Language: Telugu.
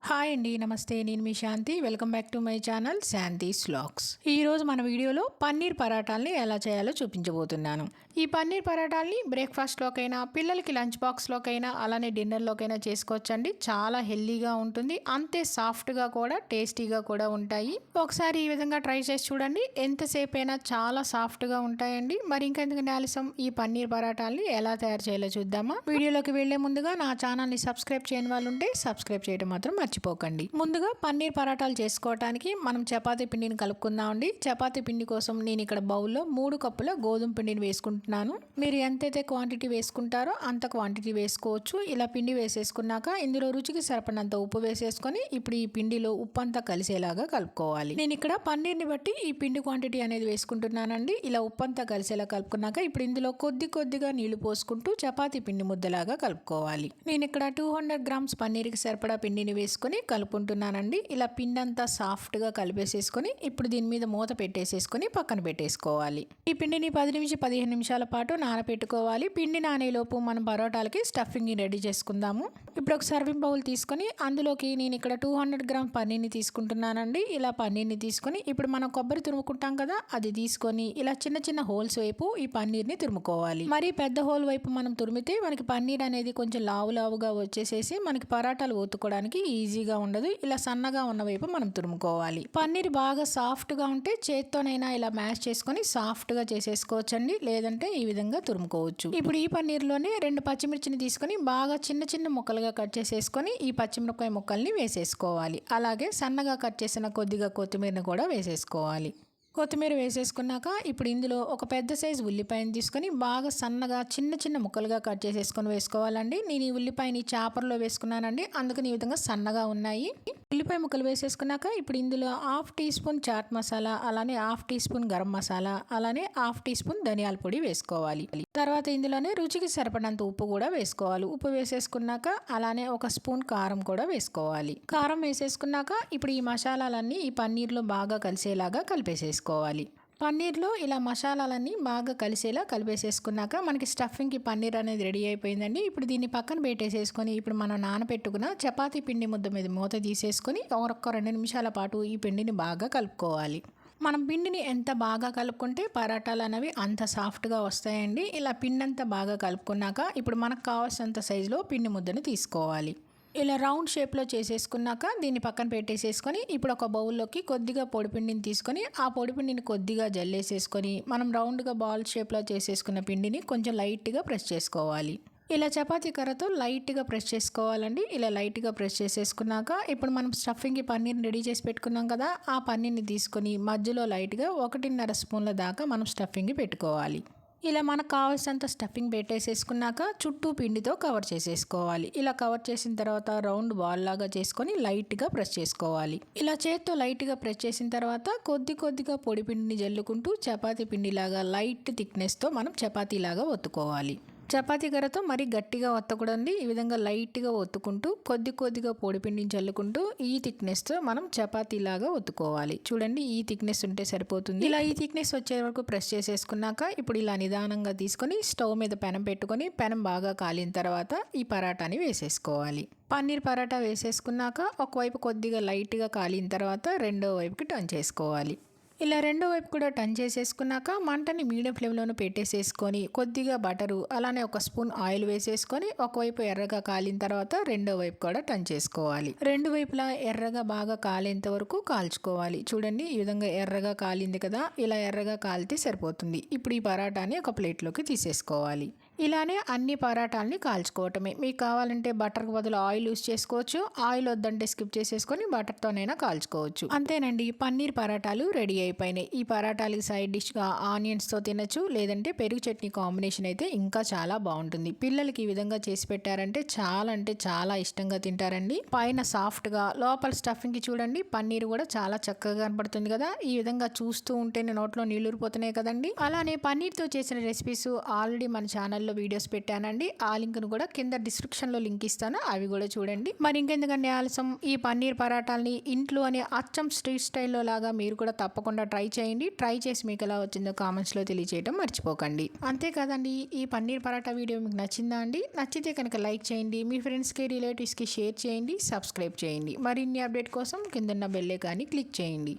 హాయ్ అండి, నమస్తే. నేను మీ Shanti. Welcome back to my channel Shanti's vlogs. ఈరోజు మన వీడియోలో పన్నీర్ పరాటాలని ఎలా చేయాలో చూపించబోతున్నాను. ఈ పన్నీర్ పరాటాలని బ్రేక్ఫాస్ట్లోకైనా, పిల్లలకి లంచ్ బాక్స్లోకైనా, అలానే డిన్నర్లోకైనా చేసుకోవచ్చండి. చాలా హెల్దీగా ఉంటుంది, అంతే సాఫ్ట్గా కూడా టేస్టీగా కూడా ఉంటాయి. ఒకసారి ఈ విధంగా ట్రై చేసి చూడండి, ఎంతసేపు అయినా చాలా సాఫ్ట్గా ఉంటాయండి. మరి ఇంకెందుకు ఆలస్యం, ఈ పన్నీర్ పరాటాలని ఎలా తయారు చేయాలో చూద్దామా. వీడియోలోకి వెళ్లే ముందుగా నా ఛానల్ని సబ్స్క్రైబ్ చేయని వాళ్ళు ఉంటే సబ్స్క్రైబ్ చేయడం మాత్రం మర్చిపోకండి. ముందుగా పన్నీర్ పరాటాలు చేసుకోవడానికి మనం చపాతీ పిండిని కలుపుకుందామండి. చపాతీ పిండి కోసం నేను ఇక్కడ బౌల్లో 3 కప్పుల గోధుమ పిండిని వేసుకుంటున్నాను. మీరు ఎంతైతే క్వాంటిటీ వేసుకుంటారో అంత క్వాంటిటీ వేసుకోవచ్చు. ఇలా పిండి వేసేసుకున్నాక ఇందులో రుచికి సరిపడినంత ఉప్పు వేసేసుకొని ఇప్పుడు ఈ పిండిలో ఉప్పు అంతా కలిసేలాగా కలుపుకోవాలి. నేను ఇక్కడ పన్నీర్ని బట్టి ఈ పిండి క్వాంటిటీ అనేది వేసుకుంటున్నానండి. ఇలా ఉప్పు అంతా కలిసేలా కలుపుకున్నాక ఇప్పుడు ఇందులో కొద్దిగా నీళ్లు పోసుకుంటూ చపాతీ పిండి ముద్దలాగా కలుపుకోవాలి. నేను ఇక్కడ 200 గ్రామ్స్ పన్నీర్కి సరిపడా పిండిని వేసుకొని కలుపుకుంటున్నానండి. ఇలా పిండి అంతా సాఫ్ట్గా కలిపేసేసుకొని ఇప్పుడు దీని మీద మూత పెట్టేసేసుకొని పక్కన పెట్టేసుకోవాలి. ఈ పిండిని 10-15 నిమిషాల పాటు నానబెట్టుకోవాలి. పిండి నానేలోపు మనం పరోటాలకి స్టఫింగ్ రెడీ చేసుకుందాము. ఇప్పుడు ఒక సర్వింగ్ బౌల్ తీసుకొని అందులోకి నేను ఇక్కడ 200 గ్రామ్ పన్నీర్ని తీసుకుంటున్నానండి. ఇలా పన్నీర్ని తీసుకొని ఇప్పుడు మనం కొబ్బరి తురుముకుంటాం కదా, అది తీసుకొని ఇలా చిన్న హోల్స్ వైపు ఈ పన్నీర్ని తురుముకోవాలి. మరి పెద్ద హోల్ వైపు మనం తురిమితే మనకి పన్నీర్ అనేది కొంచెం లావుగా వచ్చేసేసి మనకి పరాటాలు ఒత్తుకోవడానికి ఈజీగా ఉండదు. ఇలా సన్నగా ఉన్న వైపు మనం తురుముకోవాలి. పన్నీర్ బాగా సాఫ్ట్గా ఉంటే చేత్తోనైనా ఇలా మ్యాష్ చేసుకొని సాఫ్ట్గా చేసేసుకోవచ్చండి, లేదంటే ఈ విధంగా తురుముకోవచ్చు. ఇప్పుడు ఈ పన్నీర్లోనే 2 పచ్చిమిర్చిని తీసుకొని బాగా చిన్న ముక్కలుగా కట్ చేసేసుకొని ఈ పచ్చిమిరపకాయ ముక్కల్ని వేసేసుకోవాలి. అలాగే సన్నగా కట్ చేసిన కొద్దిగా కొత్తిమీరని కూడా వేసేసుకోవాలి. కొత్తిమీర వేసేసుకున్నాక ఇప్పుడు ఇందులో ఒక పెద్ద సైజు ఉల్లిపాయని తీసుకొని బాగా సన్నగా చిన్న ముక్కలుగా కట్ చేసేసుకొని వేసుకోవాలండి. నేను ఈ ఉల్లిపాయని చాపర్లో వేసుకున్నానండి, అందుకని ఈ విధంగా సన్నగా ఉన్నాయి. ఉల్లిపాయ ముక్కలు వేసేసుకున్నాక ఇప్పుడు ఇందులో 1/2 టీ స్పూన్ చాట్ మసాలా, అలానే 1/2 టీ స్పూన్ గరం మసాలా, అలానే 1/2 టీ స్పూన్ ధనియాల పొడి వేసుకోవాలి. తర్వాత ఇందులోనే రుచికి సరిపడినంత ఉప్పు కూడా వేసుకోవాలి. ఉప్పు వేసేసుకున్నాక అలానే 1 స్పూన్ కారం కూడా వేసుకోవాలి. కారం వేసేసుకున్నాక ఇప్పుడు ఈ మసాలాలన్నీ ఈ పన్నీర్లో బాగా కలిసేలాగా కలిపేసేసుకోవాలి. పన్నీర్లో ఇలా మసాలాలన్నీ బాగా కలిసేలా కలిపేసేసుకున్నాక మనకి స్టఫింగ్కి పన్నీర్ అనేది రెడీ అయిపోయిందండి. ఇప్పుడు దీన్ని పక్కన పెట్టేసేసుకొని ఇప్పుడు మనం నానబెట్టుకున్న చపాతీ పిండి ముద్ద మీద మూత తీసేసుకొని ఒక 2 నిమిషాల పాటు ఈ పిండిని బాగా కలుపుకోవాలి. మనం పిండిని ఎంత బాగా కలుపుకుంటే పరాటాలు అనేవి అంత సాఫ్ట్గా వస్తాయండి. ఇలా పిండి అంతా బాగా కలుపుకున్నాక ఇప్పుడు మనకు కావాల్సినంత సైజులో పిండి ముద్దను తీసుకోవాలి. ఇలా రౌండ్ షేప్లో చేసేసుకున్నాక దీన్ని పక్కన పెట్టేసేసుకొని ఇప్పుడు ఒక బౌల్లోకి కొద్దిగా పొడిపిండిని తీసుకొని ఆ పొడిపిండిని కొద్దిగా జల్లేసేసుకొని మనం రౌండ్గా బాల్ షేప్లో చేసేసుకున్న పిండిని కొంచెం లైట్గా ప్రెస్ చేసుకోవాలి. ఇలా చపాతీ కర్రతో లైట్గా ప్రెస్ చేసుకోవాలండి. ఇలా లైట్గా ప్రెస్ చేసేసుకున్నాక ఇప్పుడు మనం స్టఫింగ్కి పన్నీర్ని రెడీ చేసి పెట్టుకున్నాం కదా, ఆ పన్నీర్ని తీసుకొని మధ్యలో లైట్గా 1.5 స్పూన్ల దాకా మనం స్టఫింగ్కి పెట్టుకోవాలి. ఇలా మనకు కావాల్సినంత స్టఫింగ్ పెట్టేసేసుకున్నాక చుట్టూ పిండితో కవర్ చేసేసుకోవాలి. ఇలా కవర్ చేసిన తర్వాత రౌండ్ బాల్ లాగా చేసుకొని లైట్గా ప్రెస్ చేసుకోవాలి. ఇలా చేత్తో లైట్గా ప్రెస్ చేసిన తర్వాత కొద్దిగా పొడి పిండిని జల్లుకుంటూ చపాతీ పిండిలాగా లైట్ థిక్నెస్తో మనం చపాతీలాగా ఒత్తుకోవాలి. చపాతీ కర్రతో మరీ గట్టిగా ఒత్తకూడదండి. ఈ విధంగా లైట్గా ఒత్తుకుంటూ కొద్దిగా పొడి పిండిని చల్లుకుంటూ ఈ థిక్నెస్తో మనం చపాతీలాగా ఒత్తుకోవాలి. చూడండి, ఈ థిక్నెస్ ఉంటే సరిపోతుంది. ఇలా ఈ థిక్నెస్ వచ్చే వరకు ప్రెస్ చేసేసుకున్నాక ఇప్పుడు ఇలా నిదానంగా తీసుకొని స్టవ్ మీద పెనం పెట్టుకొని పెనం బాగా కాలిన తర్వాత ఈ పరాటాని వేసేసుకోవాలి. పన్నీర్ పరాటా వేసేసుకున్నాక ఒకవైపు కొద్దిగా లైట్గా కాలిన తర్వాత రెండో వైపుకి టర్న్ చేసుకోవాలి. ఇలా రెండో వైపు కూడా టర్న్ చేసేసుకున్నాక మంటని మీడియం ఫ్లేమ్లోనే పెట్టేసేసుకొని కొద్దిగా బటరు అలానే 1 స్పూన్ ఆయిల్ వేసేసుకొని ఒకవైపు ఎర్రగా కాలిన తర్వాత రెండో వైపు కూడా టర్న్ చేసుకోవాలి. రెండు వైపులా ఎర్రగా బాగా కాలేంత వరకు కాల్చుకోవాలి. చూడండి, ఈ విధంగా ఎర్రగా కాలింది కదా, ఇలా ఎర్రగా కాలితే సరిపోతుంది. ఇప్పుడు ఈ పరాటాని ఒక ప్లేట్లోకి తీసేసుకోవాలి. ఇలానే అన్ని పరాటాలని కాల్చుకోవటమే. మీకు కావాలంటే బటర్కి బదులు ఆయిల్ యూస్ చేసుకోవచ్చు, ఆయిల్ వద్దంటే స్కిప్ చేసేసుకొని బటర్తోనైనా కాల్చుకోవచ్చు. అంతేనండి, పన్నీర్ పరాటాలు రెడీ అయిపోయినాయి. ఈ పరాటాలకి సైడ్ డిష్గా ఆనియన్స్తో తినచ్చు, లేదంటే పెరుగు చట్నీ కాంబినేషన్ అయితే ఇంకా చాలా బాగుంటుంది. పిల్లలకి ఈ విధంగా చేసి పెట్టారంటే అంటే చాలా ఇష్టంగా తింటారండి. పైన సాఫ్ట్గా, లోపల స్టఫింగ్కి చూడండి పన్నీర్ కూడా చాలా చక్కగా కనపడుతుంది కదా. ఈ విధంగా చూస్తూ ఉంటేనే నోట్లో నీళ్లు ఊరిపోతున్నాయి కదండి. అలానే పన్నీర్తో చేసిన రెసిపీస్ ఆల్రెడీ మన ఛానల్ ఛానల్లో వీడియోస్ పెట్టానండి. ఆ లింక్ను కూడా కింద డిస్క్రిప్షన్లో లింక్ ఇస్తాను, అవి కూడా చూడండి. మరి ఇంకెందుకంటే ఆలస్యం, ఈ పన్నీర్ పరాటాలని ఇంట్లోనే అచ్చం స్ట్రీట్ స్టైల్లో లాగా మీరు కూడా తప్పకుండా ట్రై చేయండి. ట్రై చేసి మీకు ఎలా వచ్చిందో కామెంట్స్లో తెలియజేయడం మర్చిపోకండి. అంతేకాదండి, ఈ పన్నీర్ పరాటా వీడియో మీకు నచ్చిందా అండి? నచ్చితే కనుక లైక్ చేయండి, మీ ఫ్రెండ్స్కి రిలేటివ్స్కి షేర్ చేయండి, సబ్స్క్రైబ్ చేయండి. మరిన్ని అప్డేట్ కోసం కిందన్న బెల్ ఐకాన్ని క్లిక్ చేయండి.